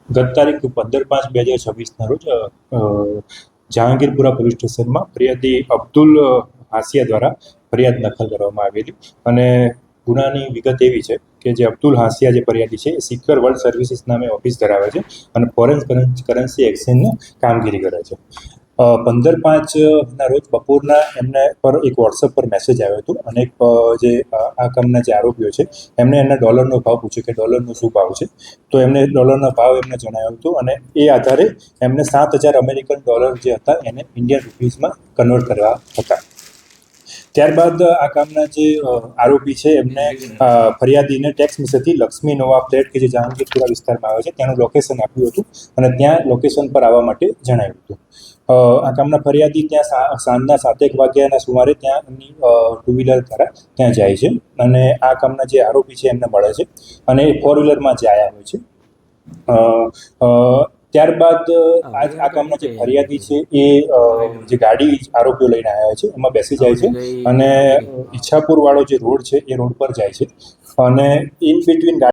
ગત તારીખ 15/5/2026ના રોજ જહાંગીરપુરા પોલીસ સ્ટેશનમાં ફરિયાદી અબ્દુલ હાસિયા દ્વારા ફરિયાદ દાખલ કરવામાં આવેલી અને ગુનાની વિગત એવી છે કે જે અબ્દુલ હાસિયા જે ફરિયાદી છે એ સિક્યોર વર્લ્ડ સર્વિસીસ નામે ઓફિસ ધરાવે છે અને ફોરેન કરન્સી એક્સચેન્જની કામગીરી કરે છે. 15/5ના રોજ બપોરના એમને પર એક વોટ્સઅપ પર મેસેજ આવ્યો હતો અને જે આ કામના જે આરોપીઓ છે એમને એમના ડોલરનો ભાવ પૂછ્યો કે ડોલરનો શું ભાવ છે, તો એમને ડોલરનો ભાવ એમને જણાવ્યો હતો અને એ આધારે એમને $7,000 જે હતા એને ઇન્ડિયન રૂપીઝમાં કન્વર્ટ કરવા હતા. ત્યારબાદ આ કામના જે આરોપી છે એમને ફરિયાદીને ટેક્સ મેસેજથી લક્ષ્મી નોવા ફ્લેટ કે જે જહાંગીરપુરા વિસ્તારમાં આવે છે ત્યાંનું લોકેશન આપ્યું હતું અને ત્યાં લોકેશન પર આવવા માટે જણાવ્યું હતું. આ કામના ફરિયાદી ત્યાં સાંજના 7 વાગ્યાના સુમારે ત્યાં એમની ટુ વ્હીલર દ્વારા ત્યાં જાય છે અને આ કામના જે આરોપી છે એમને મળે છે અને એ 4 વ્હીલરમાં જે આવ્યા હોય છે. ત્યારબાદ આ કામના જે ફરિયાદી છે એ જે ગાડી આરોપીઓ લઈને આવ્યા છે એમાં બેસી જાય છે અને ઈચ્છાપુર વાળો જે રોડ છે એ રોડ પર જાય છે અને ઇન બિટવીન